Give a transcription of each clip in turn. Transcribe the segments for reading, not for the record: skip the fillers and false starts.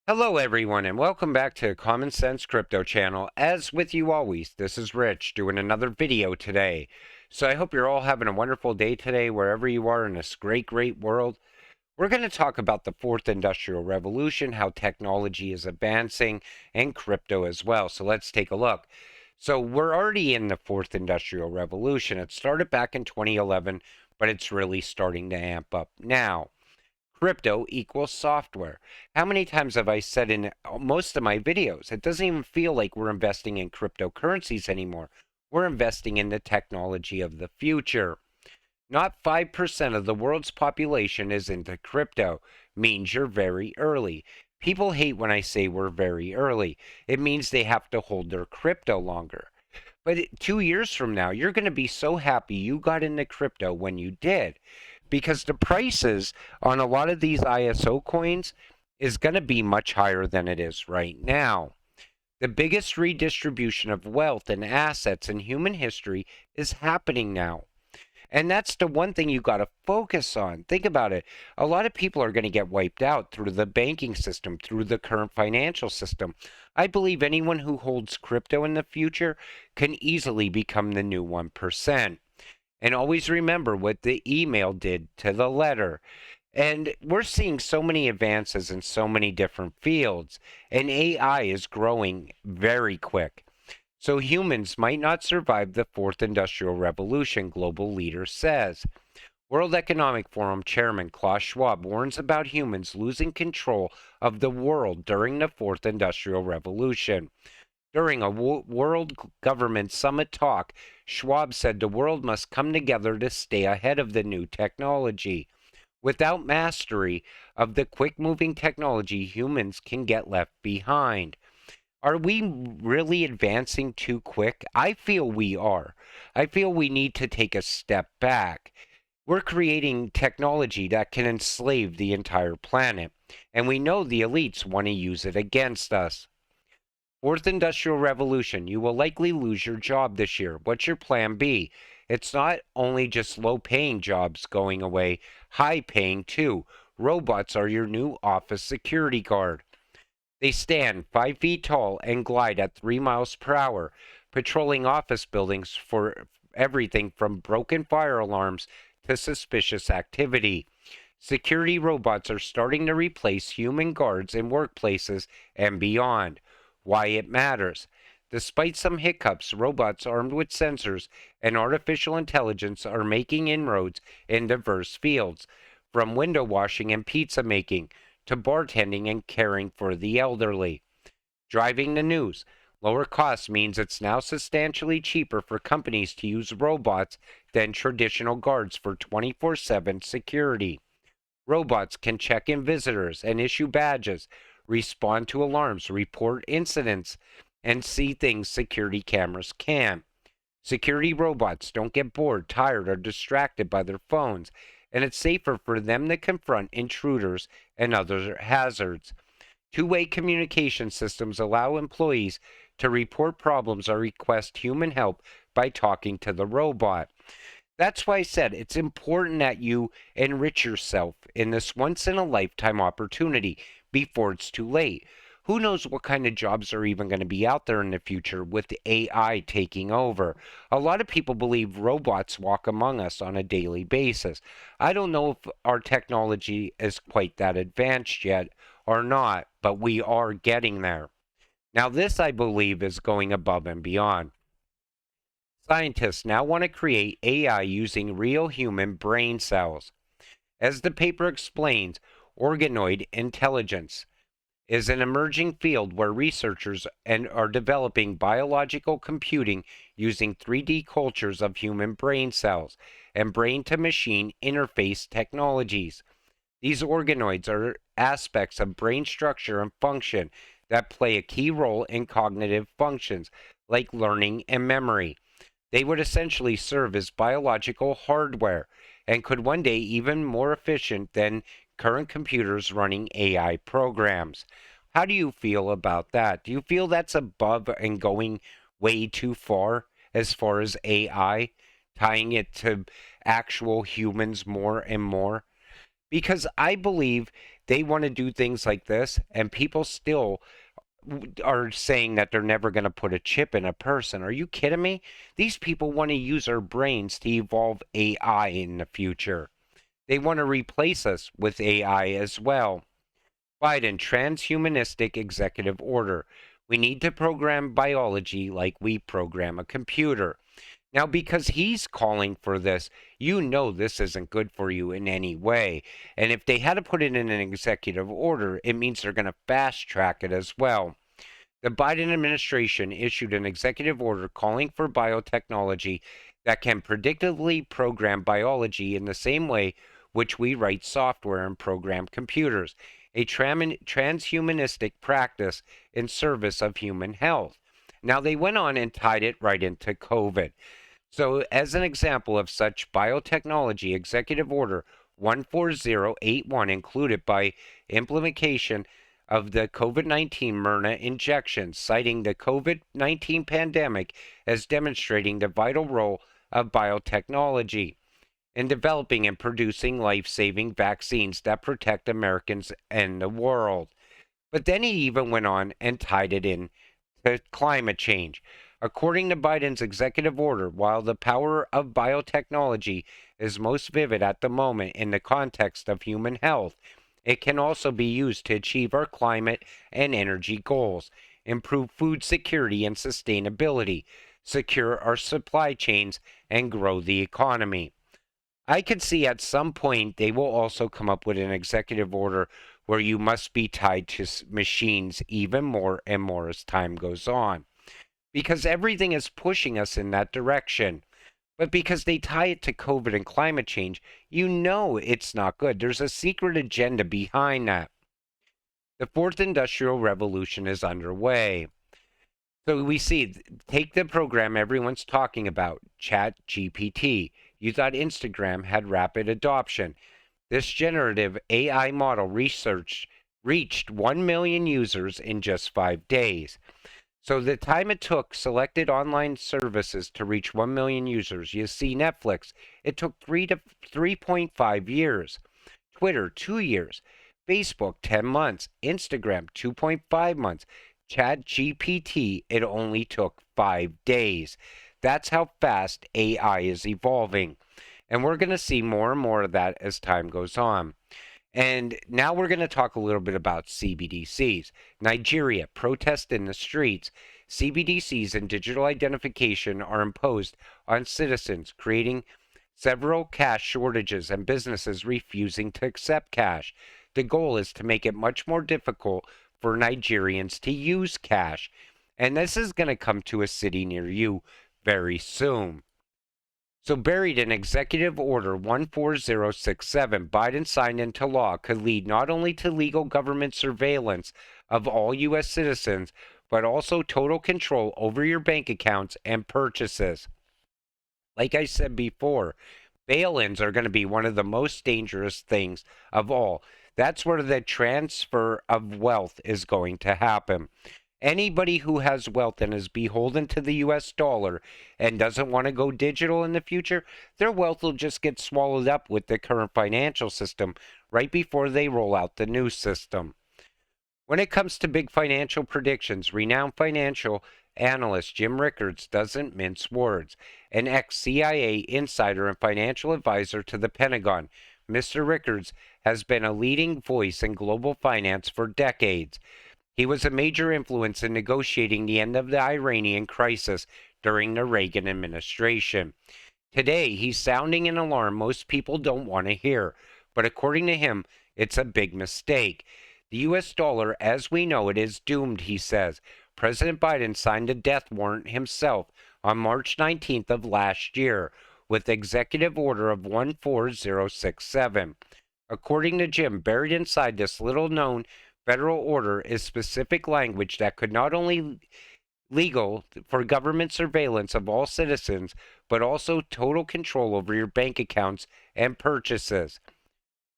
Hello, everyone, and welcome back to Common Sense Crypto channel. As with you always, this is Rich doing another video today. So I hope you're all having a wonderful day today, wherever you are in this great, great world. We're going to talk about the fourth industrial revolution, how technology is advancing, and crypto as well. So let's take a look. So we're already in the fourth industrial revolution. It started back in 2011, but it's really starting to amp up now. Crypto equals software. How many times have I said in most of my videos, it doesn't even feel like we're investing in cryptocurrencies anymore. We're investing in the technology of the future. Not 5% of the world's population is into crypto. Means you're very early. People hate when I say we're very early. It means they have to hold their crypto longer. But 2 years from now, you're going to be so happy you got into crypto when you did, because the prices on a lot of these ISO coins is going to be much higher than it is right now. The biggest redistribution of wealth and assets in human history is happening now. And that's the one thing you got to focus on. Think about it. A lot of people are going to get wiped out through the banking system, through the current financial system. I believe anyone who holds crypto in the future can easily become the new 1%. And always remember what the email did to the letter. And we're seeing so many advances in so many different fields, and AI is growing very quick. So humans might not survive the fourth industrial revolution, global leader says. World Economic Forum Chairman Klaus Schwab warns about humans losing control of the world during the fourth industrial revolution. During a World Government Summit talk, Schwab said the world must come together to stay ahead of the new technology. Without mastery of the quick-moving technology, humans can get left behind. Are we really advancing too quick? I feel we are. I feel we need to take a step back. We're creating technology that can enslave the entire planet, and we know the elites want to use it against us. Fourth Industrial Revolution, you will likely lose your job this year. What's your plan B? It's not only just low paying jobs going away, high paying too. Robots are your new office security guard. They stand 5 feet tall and glide at 3 miles per hour, patrolling office buildings for everything from broken fire alarms to suspicious activity. Security robots are starting to replace human guards in workplaces and beyond. Why it matters. Despite some hiccups, robots armed with sensors and artificial intelligence are making inroads in diverse fields, from window washing and pizza making to bartending and caring for the elderly. Driving the news. Lower costs means it's now substantially cheaper for companies to use robots than traditional guards for 24/7 security. Robots can check in visitors and issue badges, respond to alarms, report incidents, and see things security cameras can't. Security robots don't get bored, tired, or distracted by their phones, and it's safer for them to confront intruders and other hazards. Two-way communication systems allow employees to report problems or request human help by talking to the robot. That's why I said it's important that you enrich yourself in this once in a lifetime opportunity before it's too late. Who knows what kind of jobs are even going to be out there in the future with AI taking over? A lot of people believe robots walk among us on a daily basis. I don't know if our technology is quite that advanced yet or not, but we are getting there. Now, this I believe is going above and beyond. Scientists now want to create AI using real human brain cells. As the paper explains, organoid intelligence is an emerging field where researchers are developing biological computing using 3D cultures of human brain cells and brain-to-machine interface technologies. These organoids are aspects of brain structure and function that play a key role in cognitive functions like learning and memory. They would essentially serve as biological hardware and could one day even more efficient than current computers running AI programs. How do you feel about that? Do you feel that's above and going way too far as AI, tying it to actual humans more and more? Because I believe They want to do things like this, and people still are saying that they're never going to put a chip in a person. Are you kidding me? These people want to use our brains to evolve AI in the future. They want to replace us with AI as well. Biden, transhumanistic executive order. We need to program biology like we program a computer. Now, because he's calling for this, you know this isn't good for you in any way. And if they had to put it in an executive order, it means they're going to fast track it as well. The Biden administration issued an executive order calling for biotechnology that can predictively program biology in the same way which we write software and program computers, a transhumanistic practice in service of human health. Now, they went on and tied it right into COVID. So, as an example of such biotechnology, Executive Order 14081 included by implementation of the COVID-19 Myrna injection, citing the COVID-19 pandemic as demonstrating the vital role of biotechnology in developing and producing life-saving vaccines that protect Americans and the world. But then he even went on and tied it in to climate change. According to Biden's executive order, while the power of biotechnology is most vivid at the moment in the context of human health, it can also be used to achieve our climate and energy goals, improve food security and sustainability, secure our supply chains, and grow the economy. I could see at some point they will also come up with an executive order where you must be tied to machines even more and more as time goes on. Because everything is pushing us in that direction. But because they tie it to COVID and climate change, you know it's not good. There's a secret agenda behind that. The fourth industrial revolution is underway. So we see, take the program everyone's talking about, ChatGPT. You thought Instagram had rapid adoption. This generative AI model reached 1 million users in just 5 days. So the time it took selected online services to reach 1 million users, you see Netflix, it took 3.5 years. Twitter, 2 years. Facebook, 10 months. Instagram, 2.5 months. ChatGPT, it only took 5 days. That's how fast AI is evolving. And we're going to see more and more of that as time goes on. And now we're going to talk a little bit about CBDCs. Nigeria, protest in the streets. CBDCs and digital identification are imposed on citizens, creating several cash shortages and businesses refusing to accept cash. The goal is to make it much more difficult for Nigerians to use cash. And this is going to come to a city near you very soon. So, buried in Executive Order 14067, Biden signed into law could lead not only to legal government surveillance of all U.S. citizens, but also total control over your bank accounts and purchases. Like I said before, bail-ins are going to be one of the most dangerous things of all. That's where the transfer of wealth is going to happen. Anybody who has wealth and is beholden to the US dollar and doesn't want to go digital in the future, their wealth will just get swallowed up with the current financial system right before they roll out the new system. When it comes to big financial predictions, renowned financial analyst Jim Rickards doesn't mince words. An ex-CIA insider and financial advisor to the Pentagon, Mr. Rickards has been a leading voice in global finance for decades. He was a major influence in negotiating the end of the Iranian crisis during the Reagan administration. Today, he's sounding an alarm most people don't want to hear, but according to him, it's a big mistake. The US dollar, as we know it, is doomed, he says. President Biden signed a death warrant himself on March 19th of last year with Executive Order of 14067. According to Jim, buried inside this little-known federal order is specific language that could not only legal for government surveillance of all citizens, but also total control over your bank accounts and purchases.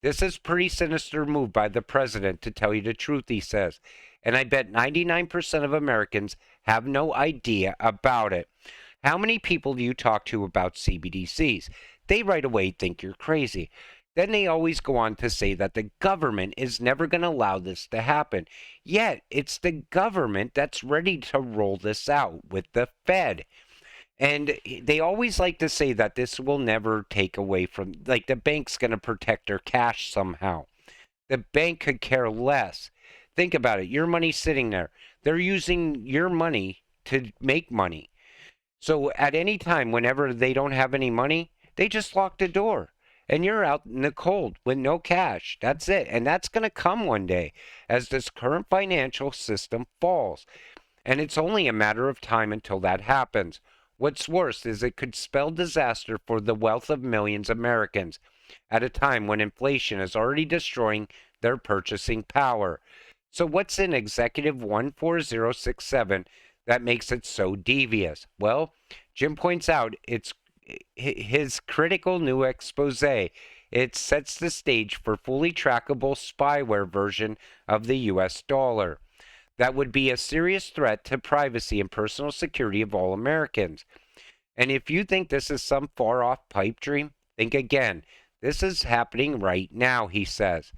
This is pretty sinister move by the president, to tell you the truth, he says. And I bet 99% of Americans have no idea about it. How many people do you talk to about CBDCs? They right away think you're crazy. Then they always go on to say that the government is never going to allow this to happen. Yet it's the government that's ready to roll this out with the Fed. And they always like to say that this will never take away from, like, the bank's going to protect their cash somehow. The bank could care less. Think about it. Your money's sitting there. They're using your money to make money. So at any time, whenever they don't have any money, they just lock the door. And you're out in the cold with no cash. That's it. And that's going to come one day as this current financial system falls. And it's only a matter of time until that happens. What's worse is it could spell disaster for the wealth of millions of Americans at a time when inflation is already destroying their purchasing power. So what's in Executive 14067 that makes it so devious? Well, Jim points out it's his critical new expose. It sets the stage for fully trackable spyware version of the US dollar. That would be a serious threat to privacy and personal security of all Americans. And if you think this is some far off pipe dream, think again. This is happening right now, he says.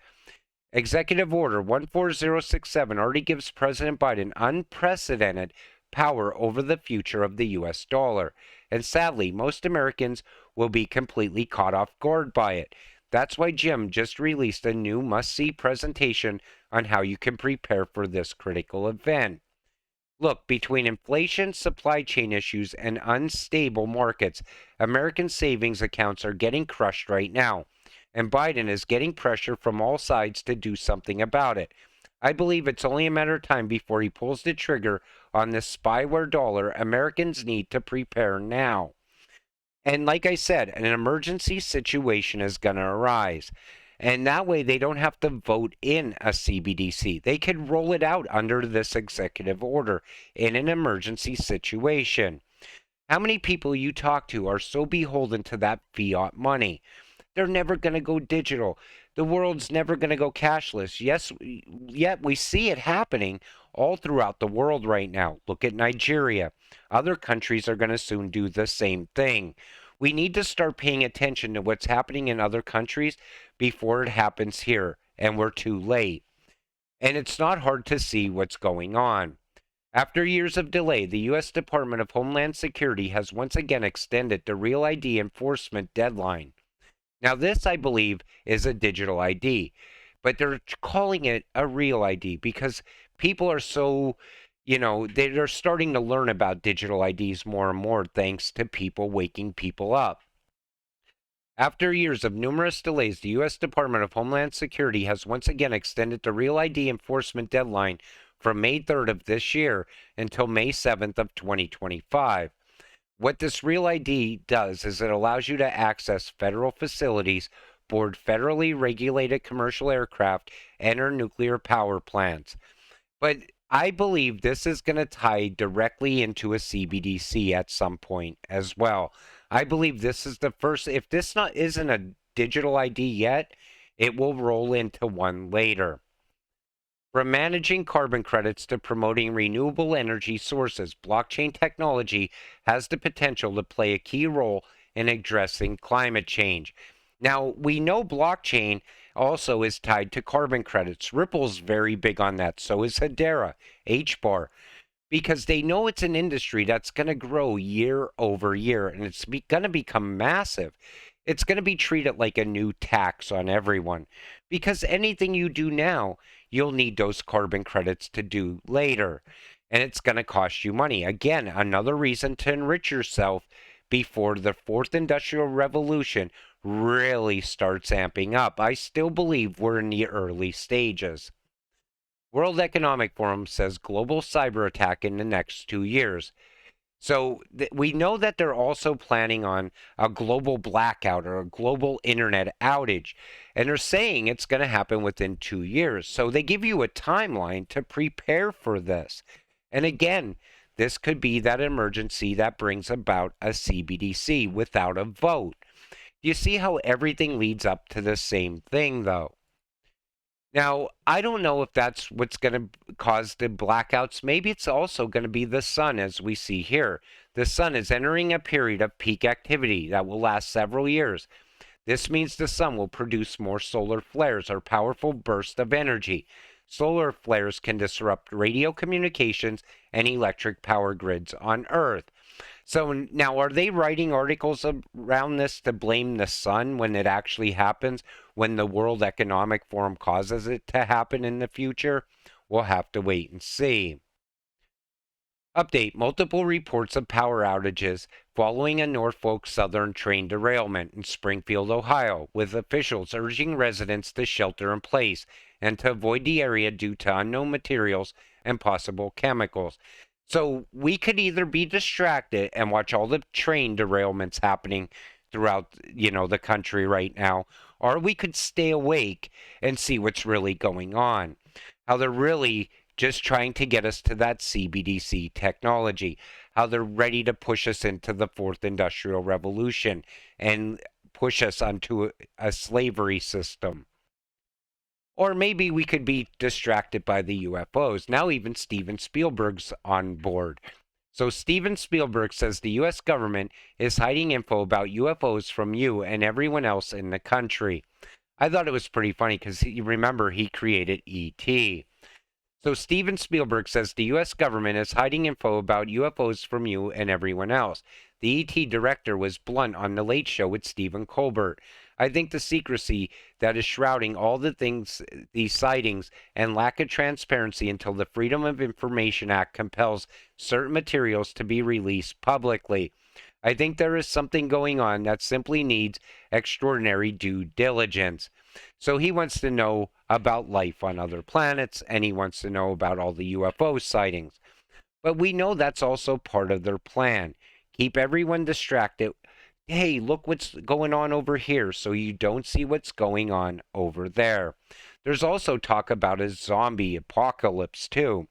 Executive Order 14067 already gives President Biden unprecedented power over the future of the US dollar. And sadly, most Americans will be completely caught off guard by it. That's why Jim just released a new must-see presentation on how you can prepare for this critical event. Look, between inflation, supply chain issues, and unstable markets, American savings accounts are getting crushed right now, and Biden is getting pressure from all sides to do something about it. I believe it's only a matter of time before he pulls the trigger on this spyware dollar. Americans need to prepare now. And like I said, an emergency situation is going to arise. And that way they don't have to vote in a CBDC. They could roll it out under this executive order in an emergency situation. How many people you talk to are so beholden to that fiat money? They're never going to go digital. The world's never going to go cashless. Yes, yet we see it happening all throughout the world right now. Look at Nigeria. Other countries are going to soon do the same thing. We need to start paying attention to what's happening in other countries before it happens here, and we're too late. And it's not hard to see what's going on. After years of delay, the U.S. Department of Homeland Security has once again extended the Real ID enforcement deadline. Now, this, I believe, is a digital ID, but they're calling it a real ID because people are so, they're starting to learn about digital IDs more and more thanks to people waking people up. After years of numerous delays, the U.S. Department of Homeland Security has once again extended the Real ID enforcement deadline from May 3rd of this year until May 7th of 2025. What this Real ID does is it allows you to access federal facilities, board federally regulated commercial aircraft, enter nuclear power plants. But I believe this is going to tie directly into a CBDC at some point as well. I believe this is the first. If this isn't a digital ID yet, it will roll into one later. From managing carbon credits to promoting renewable energy sources, blockchain technology has the potential to play a key role in addressing climate change. Now, we know blockchain also is tied to carbon credits. Ripple's very big on that. So is Hedera, HBAR, because they know it's an industry that's going to grow year over year, and it's going to become massive. It's going to be treated like a new tax on everyone, because anything you do now, you'll need those carbon credits to do later, and it's going to cost you money. Again, another reason to enrich yourself before the fourth industrial revolution really starts amping up. I still believe we're in the early stages. World Economic Forum says global cyber attack in the next 2 years. So we know that they're also planning on a global blackout or a global internet outage. And they're saying it's going to happen within 2 years. So they give you a timeline to prepare for this. And again, this could be that emergency that brings about a CBDC without a vote. Do you see how everything leads up to the same thing, though? Now, I don't know if that's what's going to cause the blackouts. Maybe it's also going to be the sun, as we see here. The sun is entering a period of peak activity that will last several years. This means the sun will produce more solar flares or powerful bursts of energy. Solar flares can disrupt radio communications and electric power grids on Earth. So now, are they writing articles around this to blame the sun when it actually happens, when the World Economic Forum causes it to happen in the future? We'll have to wait and see. Update: multiple reports of power outages following a Norfolk Southern train derailment in Springfield, Ohio, with officials urging residents to shelter in place and to avoid the area due to unknown materials and possible chemicals. So we could either be distracted and watch all the train derailments happening throughout, the country right now, or we could stay awake and see what's really going on. How they're really just trying to get us to that CBDC technology, how they're ready to push us into the fourth industrial revolution and push us onto a slavery system. Or maybe we could be distracted by the UFOs. Now even Steven Spielberg's on board. So Steven Spielberg says the US government is hiding info about UFOs from you and everyone else in the country. I thought it was pretty funny because you remember he created E.T. So Steven Spielberg says the U.S. government is hiding info about UFOs from you and everyone else. The E.T. director was blunt on The Late Show with Stephen Colbert. I think the secrecy that is shrouding all these sightings and lack of transparency until the Freedom of Information Act compels certain materials to be released publicly. I think there is something going on that simply needs extraordinary due diligence. So he wants to know about life on other planets, and he wants to know about all the UFO sightings. But we know that's also part of their plan. Keep everyone distracted. Hey, look what's going on over here, so you don't see what's going on over there. There's also talk about a zombie apocalypse, too.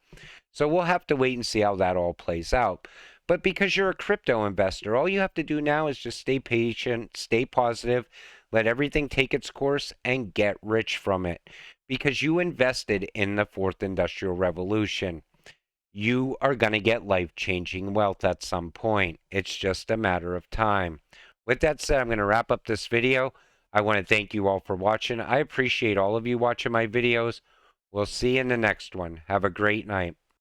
So we'll have to wait and see how that all plays out. But because you're a crypto investor, all you have to do now is just stay patient, stay positive, let everything take its course, and get rich from it. Because you invested in the fourth industrial revolution. You are going to get life-changing wealth at some point. It's just a matter of time. With that said, I'm going to wrap up this video. I want to thank you all for watching. I appreciate all of you watching my videos. We'll see you in the next one. Have a great night.